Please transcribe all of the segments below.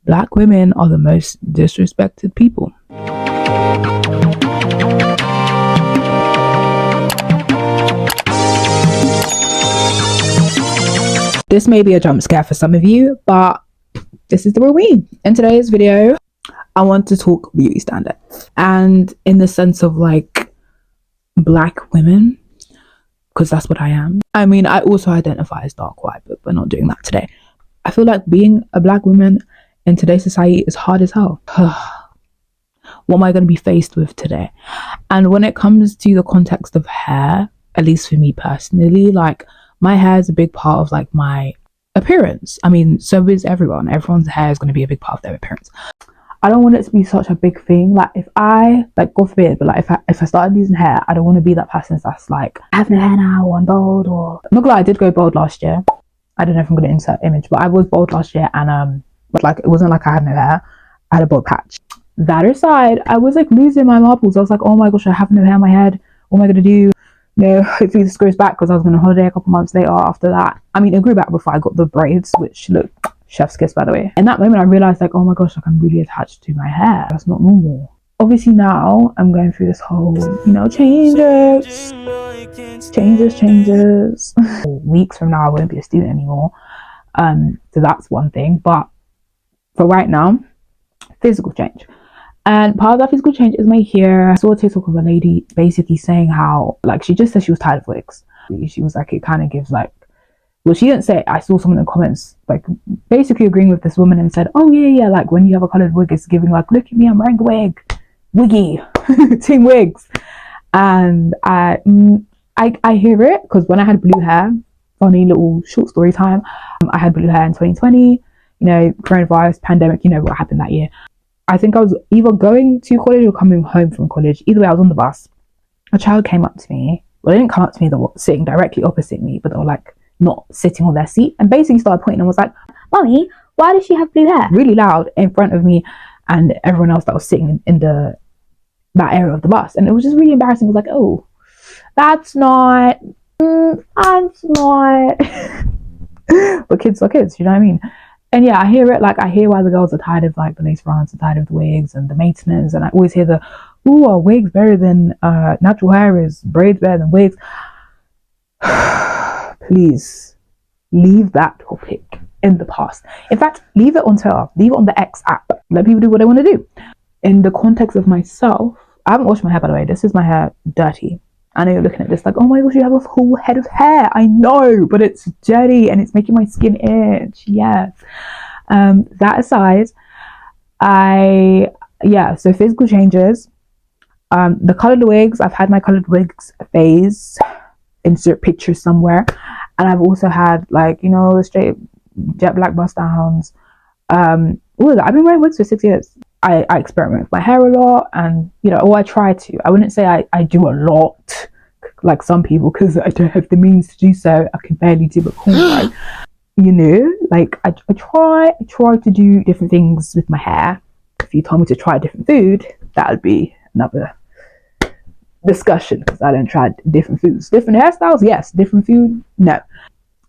Black women are the most disrespected people. This may be a jump scare for some of you, but this is the real me. In today's video, I want to talk beauty standards, and in the sense of like Black women, because that's what I am. I mean, I also identify as dark white, but we're not doing that today. I feel like being a Black woman in today's society is hard as hell. What am I going to be faced with today? And when it comes to the context of hair, at least for me personally, like my hair is a big part of like my appearance. I mean, so is everyone. Everyone's hair is going to be a big part of their appearance. I don't want it to be such a big thing. Like if I, like God forbid, but like if I started losing hair, I don't want to be that person that's like, I have no hair now, or I'm bald, or... I'm not gonna lie, I did go bald last year. I don't know if I'm going to insert image, but I was bald last year, and but like it wasn't like I had no hair. I had a bald patch. That aside, I was like losing my marbles. I was like, oh my gosh, I have no hair on my head. What am I going to do? No, hopefully this grows back, because I was going on holiday a couple months later after that. I mean, it grew back before I got the braids, which look chef's kiss, by the way. In that moment, I realized like, oh my gosh, like I'm really attached to my hair. That's not normal. Obviously now I'm going through this whole, you know, changes. Weeks from now, I won't be a student anymore. So that's one thing. But for right now, physical change. And part of that physical change is my hair. I saw a TikTok of a lady basically saying how, like, she just said she was tired of wigs. She was like, it kind of gives like, well, she didn't say it. I saw someone in the comments like basically agreeing with this woman and said, oh yeah, like when you have a coloured wig, it's giving like, look at me, I'm wearing a wig. Wiggy. Team wigs. And I hear it, because when I had blue hair, funny little short story time, I had blue hair in 2020, you know, coronavirus, pandemic, you know what happened that year. I think I was either going to college or coming home from college. Either way, I was on the bus. A child came up to me. Well, they didn't come up to me, they were sitting directly opposite me, but they were like not sitting on their seat, and basically started pointing and was like, Mommy, why does she have blue hair? Really loud in front of me and everyone else that was sitting in that area of the bus. And it was just really embarrassing. I was like, oh, that's not but kids are kids, you know what I mean? And yeah, I hear it. Like I hear why the girls are tired of like the lace fronts, are tired of the wigs and the maintenance, and I always hear the, ooh, are wigs better than natural hair? Is braids better than wigs? Please leave that topic in the past. In fact, leave it on Twitter, leave it on the X app. Let people do what they want to do. In the context of myself, I haven't washed my hair, by the way. This is my hair dirty. I know you're looking at this like, oh my gosh, you have a whole head of hair. I know, but it's dirty and it's making my skin itch. Yes. That aside, so physical changes. The coloured wigs, I've had my coloured wigs phase, insert picture somewhere. And I've also had like, you know, straight jet black bust downs. I've been wearing wigs for 6 years. I experiment with my hair a lot, and you know, or I try to. I wouldn't say I do a lot like some people, because I don't have the means to do so. I can barely do a cornrow. You know, like I try to do different things with my hair. If you told me to try different food, that would be another discussion, because I don't try different foods. Different hairstyles, yes. Different food, no.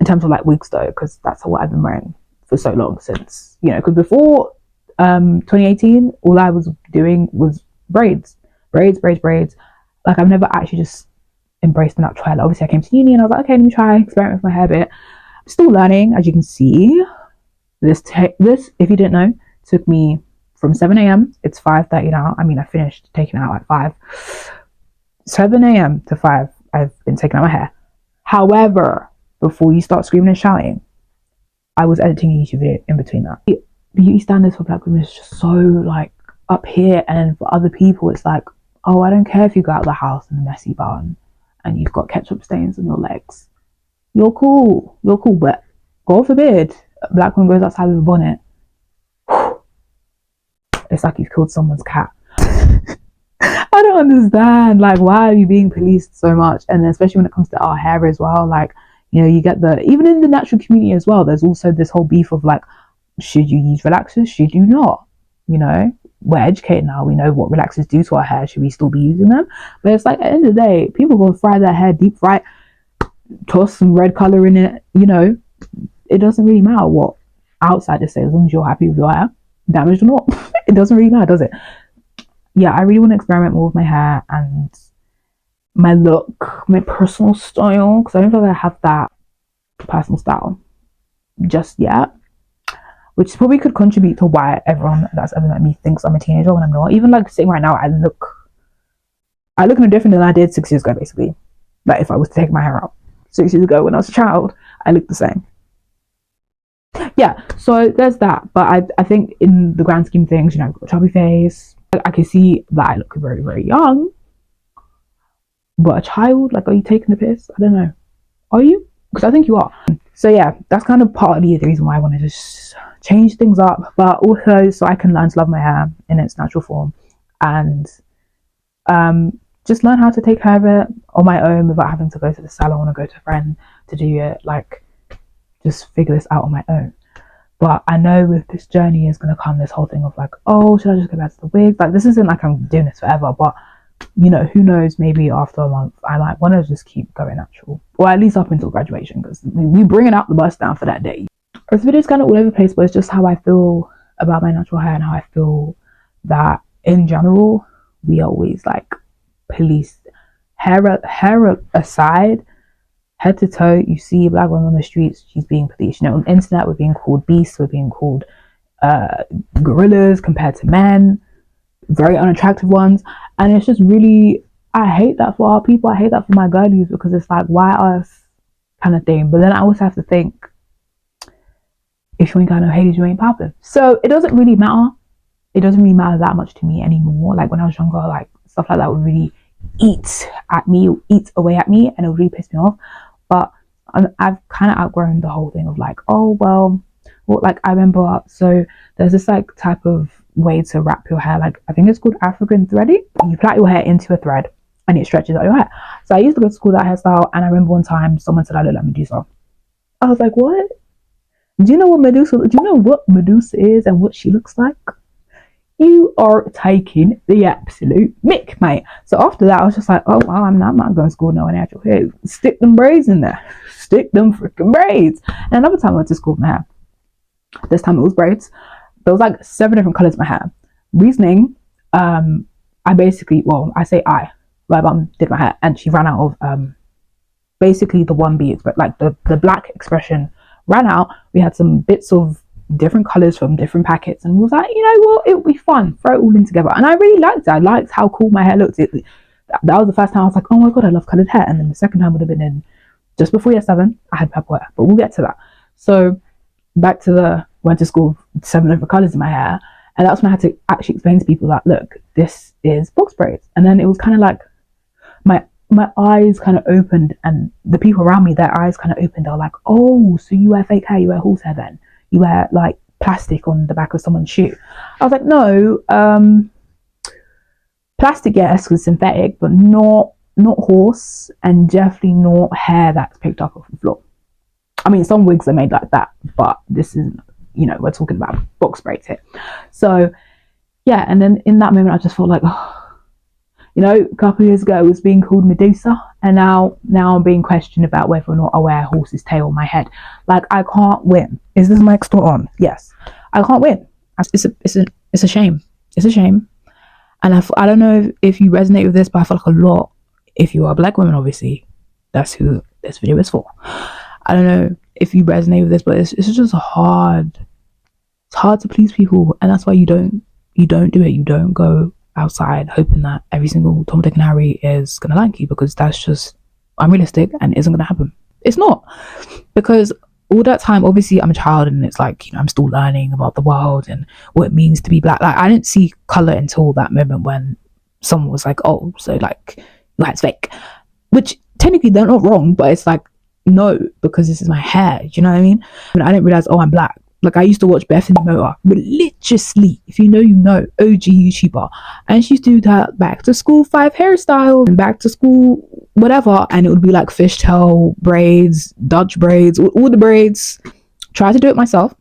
In terms of like wigs though, because that's what I've been wearing for so long, since, you know, because before 2018, all I was doing was braids. Like I've never actually just embraced the natural hair. Like, obviously I came to uni and I was like, okay, let me try experiment with my hair a bit. I'm still learning, as you can see. This, if you didn't know, took me from 7 a.m. It's 5:30 now. I mean, I finished taking out at 5. 7 a.m. to 5, I've been taking out my hair. However, before you start screaming and shouting, I was editing a YouTube video in between that. Beauty standards for Black women is just so like up here, and for other people it's like, oh, I don't care if you go out of the house in a messy bun and you've got ketchup stains on your legs. You're cool, but God forbid a Black woman goes outside with a bonnet. It's like you've killed someone's cat. I don't understand, like, why are you being policed so much? And especially when it comes to our hair as well, like, you know, you get even in the natural community as well, there's also this whole beef of like, should you use relaxers? Should you not? You know, we're educated now. We know what relaxers do to our hair. Should we still be using them? But it's like, at the end of the day, people go fry their hair, deep fry, toss some red color in it. You know, it doesn't really matter what outsiders say, as long as you're happy with your hair. damaged or not. It doesn't really matter, does it? Yeah, I really want to experiment more with my hair and my look, my personal style, because I don't feel like I have that personal style just yet, which probably could contribute to why everyone that's ever met me thinks I'm a teenager when I'm not. Even like sitting right now, I look no different than I did 6 years ago, basically. Like if I was to take my hair out 6 years ago when I was a child, I look the same. Yeah, so there's that. But I think in the grand scheme of things, I've got a chubby face. I can see that I look very, very young. But a child, like, are you taking the piss? I don't know. Are you? Because I think you are. So yeah, that's kind of partly the reason why I want to just change things up, but also so I can learn to love my hair in its natural form and just learn how to take care of it on my own without having to go to the salon or go to a friend to do it. Like, just figure this out on my own. But I know with this journey is going to come this whole thing of like, oh, should I just go back to the wigs? Like, this isn't like I'm doing this forever, but who knows, maybe after a month I might want to just keep going natural, or at least up until graduation, because we bringing out the bus down for that day. This video is kind of all over the place, but it's just how I feel about my natural hair and how I feel that in general we always like police hair aside, head to toe. You see a black woman on the streets, she's being policed. On the internet we're being called beasts, we're being called gorillas compared to men, very unattractive ones. And it's just really, I hate that for our people. I hate that for my girlies, because it's like, why us kind of thing. But then I also have to think, if you ain't got no haters, you ain't popping. So it doesn't really matter. It doesn't really matter that much to me anymore. Like when I was younger, like stuff like that would really eat away at me, and it would really piss me off. But I've kind of outgrown the whole thing of like, oh well, like I remember, so there's this like type of way to wrap your hair, like I think it's called African threading. You plait your hair into a thread and it stretches out your hair. So I used to go to school that hairstyle, and I remember one time someone said I look like Medusa. I was like, what? Do you know what Medusa is and what she looks like? You are taking the absolute mick, mate. So after that I was just like, oh well, I'm not going to school no natural hair. Stick them braids in there. Stick them freaking braids. And another time I went to school with my hair. This time it was braids. There was like 7 different colors in my hair. Reasoning, my mum did my hair and she ran out of basically the one beads, but like the black expression ran out. We had some bits of different colors from different packets, and we was like, it would be fun, throw it all in together. And I really liked it. I liked how cool my hair looked. That was the first time I was like, oh my god, I love colored hair. And then the second time would have been in just before year 7. I had purple hair, but we'll get to that. So back to went to school with 7 different colors in my hair, and that's when I had to actually explain to people that, look, this is box braids. And then it was kind of like my eyes kind of opened, and the people around me, their eyes kind of opened. They were like, oh, so you wear fake hair, you wear horsehair, then you wear like plastic on the back of someone's shoe. I was like, no, plastic, yes, because synthetic, but not horse, and definitely not hair that's picked up off the floor. I mean, some wigs are made like that, but this is, we're talking about box braids here. So yeah, and then in that moment I just felt like, a couple of years ago I was being called Medusa, and now I'm being questioned about whether or not I wear a horse's tail on my head. Like, I can't win. Is this mic still on? Yes. I can't win. It's a shame. It's a shame. And I don't know if you resonate with this, but I feel like a lot, if you are a black woman, obviously, that's who this video is for. I don't know if you resonate with this, but it's just hard. It's hard to please people, and that's why you don't do it. You don't go outside hoping that every single Tom, Dick and Harry is gonna like you, because that's just unrealistic and isn't gonna happen. It's not, because all that time, obviously I'm a child, and it's like, I'm still learning about the world and what it means to be black. Like, I didn't see color until that moment when someone was like, oh, so like your hair's fake, which technically they're not wrong, but it's like, no, because this is my hair. Do you know what I mean? And I didn't realize, oh, I'm black. Like, I used to watch Bethany Motor religiously. If you know, OG YouTuber. And she used to do that back to school 5 hairstyles and back to school whatever. And it would be like fishtail braids, Dutch braids, all the braids. Tried to do it myself.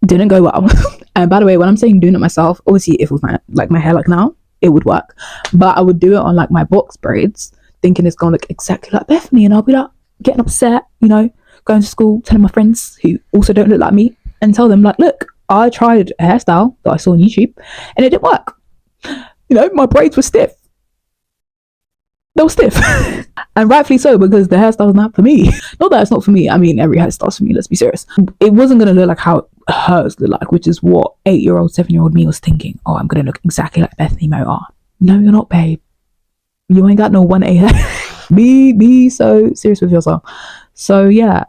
Didn't go well. And by the way, when I'm saying doing it myself, obviously if it was my hair like now, it would work. But I would do it on like my box braids, thinking it's going to look exactly like Bethany. And I'll be like getting upset, going to school, telling my friends who also don't look like me, and tell them like, look, I tried a hairstyle that I saw on YouTube and it didn't work. You know, my braids were stiff. They were stiff. And rightfully so, because the hairstyle's not for me. Not that it's not for me. I mean, every hairstyle's for me, let's be serious. It wasn't going to look like how hers looked like, which is what 8-year-old, 7-year-old me was thinking. Oh, I'm going to look exactly like Bethany Motar. No, you're not, babe. You ain't got no 1A hair. Be so serious with yourself. So yeah.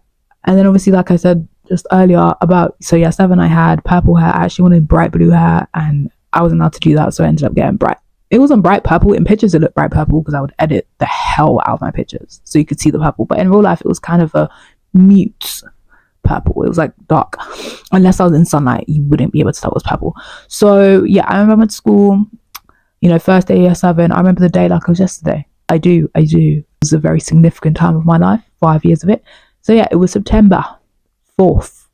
And then obviously, like I said just earlier about, so yeah, 7, I had purple hair. I actually wanted bright blue hair and I wasn't allowed to do that. So I ended up getting bright. It wasn't bright purple. In pictures, it looked bright purple because I would edit the hell out of my pictures so you could see the purple. But in real life, it was kind of a mute purple. It was like dark. Unless I was in sunlight, you wouldn't be able to tell it was purple. So yeah, I remember I went to school, you know, first day year 7. I remember the day like it was yesterday. I do. It was a very significant time of my life, 5 years of it. So yeah, it was September 4th.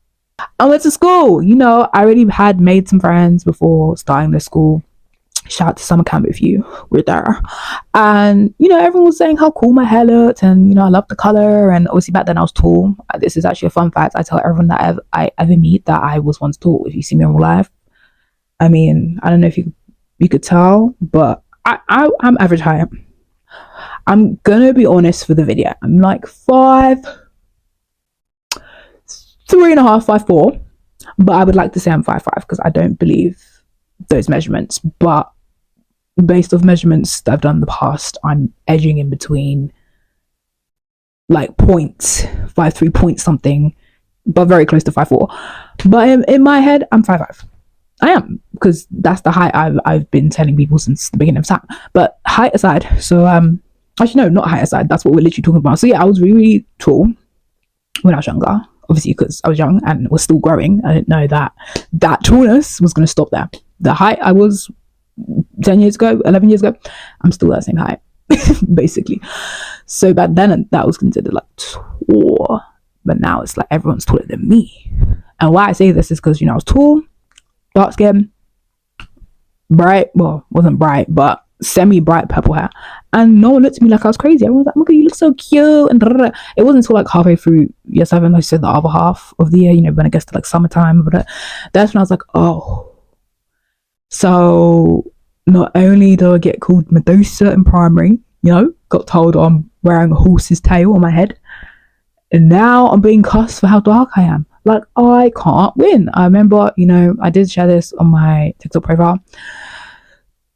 I went to school. You know, I already had made some friends before starting the school. Shout out to summer camp if you were there. And you know, everyone was saying how cool my hair looked, and you know, I loved the color. And obviously back then I was tall. This is actually a fun fact. I tell everyone that I ever meet that I was once tall. If you see me in real life, I mean, I don't know if you could tell, but I'm average height. I'm gonna be honest for the video. I'm like 5'3.5", 5'4", but I would like to say I'm 5'5" because I don't believe those measurements. But based off measurements that I've done in the past, I'm edging in between like 5'3" point something, but very close to 5'4". But in my head, I'm 5'5". I am, because that's the height I've been telling people since the beginning of time. But height aside, so actually no, not height aside, that's what we're literally talking about. So yeah, I was really tall when I was younger, obviously because I was young and was still growing. I didn't know that tallness was going to stop there. The height I was 10 years ago, 11 years ago, I'm still that same height basically. So back then that was considered like tall, but now it's like everyone's taller than me. And why I say this is because, you know, I was tall, dark skin, bright, well, wasn't bright, but semi-bright purple hair, and no one looked at me like I was crazy. Everyone was like, "Look, you look so cute," and it wasn't until like halfway through year 7, I said the other half of the year, you know, when it gets to like summertime, but that's when I was like, oh, so not only do I get called Medusa in primary, you know, got told I'm wearing a horse's tail on my head, and now I'm being cussed for how dark I am. Like, I can't win. I remember, you know, I did share this on my TikTok profile.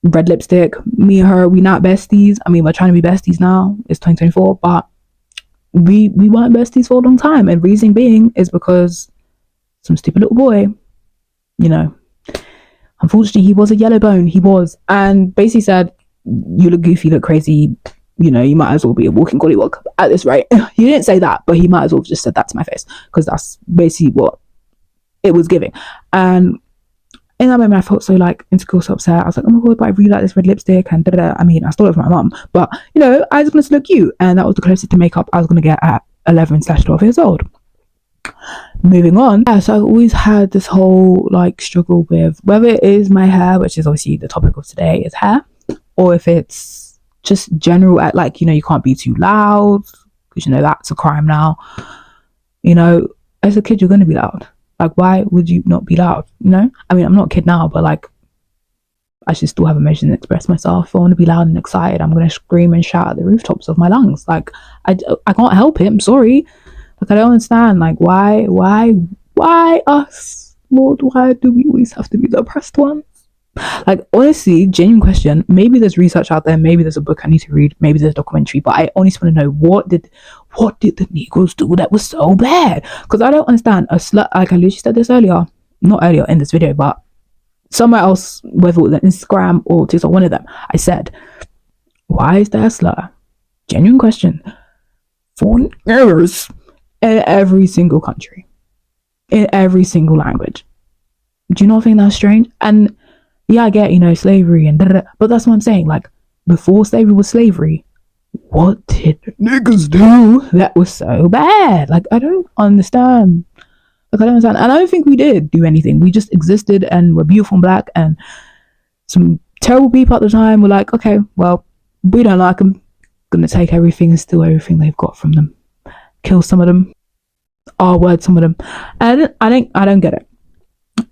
Red lipstick, me and her, we not besties. I mean, we're trying to be besties now. It's 2024, but we weren't besties for a long time. And reason being is because some stupid little boy, you know, unfortunately, he was a yellow bone. He was. And basically said, you look goofy, you look crazy. You know, you might as well be a walking gollywog at this rate. He didn't say that, but he might as well have just said that to my face, because that's basically what it was giving. And in that moment, I felt so like insecure, so upset. I was like, oh my god, but I really like this red lipstick, and da-da-da. I mean, I stole it from my mum, but you know, I just wanted to look cute, and that was the closest to makeup I was gonna get at 11/12 years old. Moving on, yeah, so I've always had this whole like struggle with whether it is my hair, which is obviously the topic of today, is hair, or if it's just general at like, you know, you can't be too loud because you know that's a crime now. You know, as a kid, you're gonna be loud. Like, why would you not be loud? You know, I mean, I'm not a kid now, but like, I should still have emotions and express myself. If I want to be loud and excited, I'm gonna scream and shout at the rooftops of my lungs. Like, I can't help it. I'm sorry. Like, I don't understand. Like, why us, Lord? Why do we always have to be the oppressed ones? Like, honestly, genuine question. Maybe there's research out there. Maybe there's a book I need to read. Maybe there's a documentary. But I honestly want to know, what did the Negroes do that was so bad? Because I don't understand. A slut, like I literally said this earlier, not earlier in this video, but somewhere else, whether it was Instagram or TikTok, one of them, I said, why is there a slur? Genuine question. For errors in every single country, in every single language. Do you not think that's strange? And yeah, I get, you know, slavery and da-da-da, but that's what I'm saying. Like, before slavery was slavery, what did niggas do that was so bad? Like, I don't understand. Like, I don't understand. And I don't think we did do anything. We just existed and were beautiful and black, and some terrible people at the time were like, okay, well, we don't like them. Gonna take everything and steal everything they've got from them. Kill some of them. R-word some of them. And I don't get it.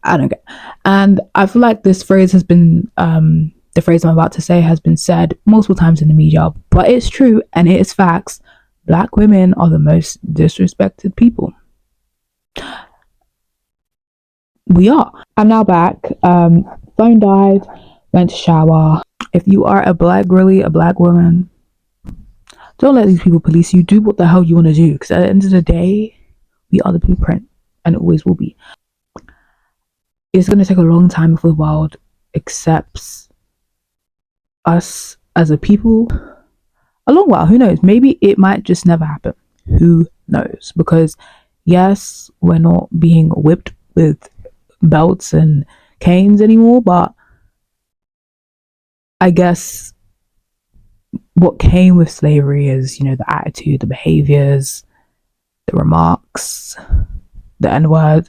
I don't get. And I feel like this phrase has been the phrase I'm about to say has been said multiple times in the media, but it's true and it is facts. Black women are the most disrespected people. We are. I'm now back. Phone died, went to shower. If you are a black girly, a black woman, don't let these people police you. Do what the hell you want to do, because at the end of the day, we are the blueprint and it always will be. It's going to take a long time before the world accepts us as a people. A long while, who knows? Maybe it might just never happen. Who knows? Because yes, we're not being whipped with belts and canes anymore, but I guess what came with slavery is, you know, the attitude, the behaviors, the remarks, the N-word.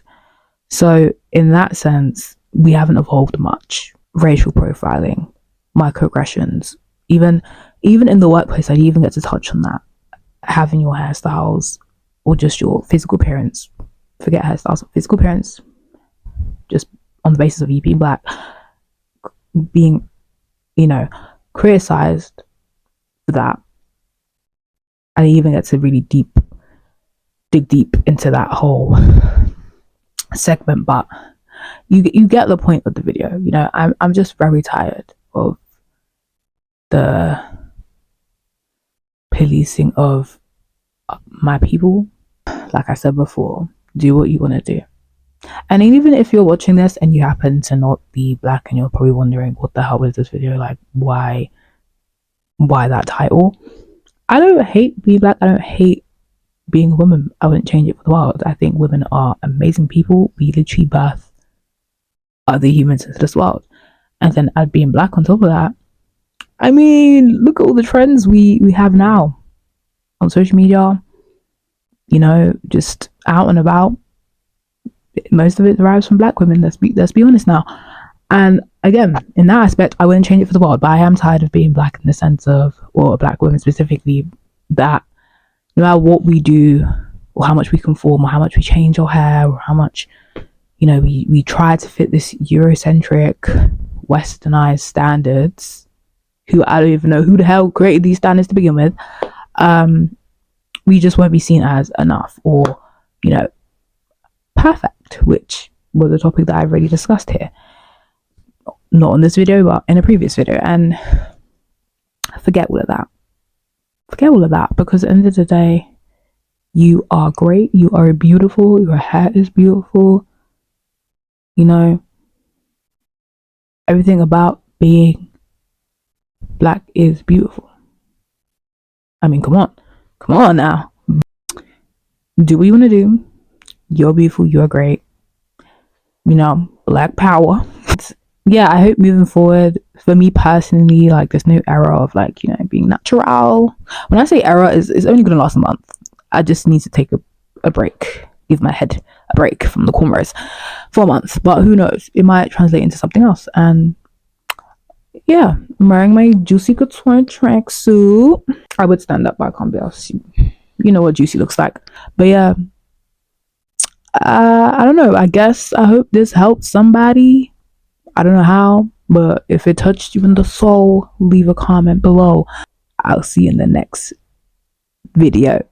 So in that sense, we haven't evolved much. Racial profiling, microaggressions, even in the workplace, I didn't even get to touch on that. Having your hairstyles or just your physical appearance, forget hairstyles, physical appearance, just on the basis of you being black, being, you know, criticized for that. I didn't even get to really dig deep into that whole segment, but you get the point of the video. You know, I'm just very tired of the policing of my people. Like I said before, do what you want to do. And even if you're watching this and you happen to not be black and you're probably wondering what the hell is this video, like why that title, I don't hate being black, I don't hate being a woman. I wouldn't change it for the world. I think women are amazing people. We literally birth other humans into this world. And then add being black on top of that, I mean, look at all the trends we have now on social media, you know, just out and about. Most of it derives from black women, let's be honest now. And again, in that aspect, I wouldn't change it for the world, but I am tired of being black in the sense of, or black women specifically, that no matter what we do, or how much we conform, or how much we change our hair, or how much, you know, we try to fit this Eurocentric, westernized standards, who I don't even know who the hell created these standards to begin with, we just won't be seen as enough, or, you know, perfect, which was a topic that I've already discussed here. Not in this video, but in a previous video. And forget all of that, because at the end of the day, you are great, you are beautiful, your hair is beautiful, you know, everything about being black is beautiful. I mean, come on now, do what you want to do. You're beautiful, you're great, you know, black power. Yeah, I hope moving forward, for me personally, like this new era of, like, you know, being natural. When I say era, it's only gonna last a month. I just need to take a break, give my head a break from the cornrows for a month. But who knows, it might translate into something else. And yeah, I'm wearing my Juicy Couture tracksuit. I would stand up, but I can't be else. You know what Juicy looks like. But yeah, I don't know, I guess I hope this helped somebody. I don't know how, but if it touched you in the soul, leave a comment below. I'll see you in the next video.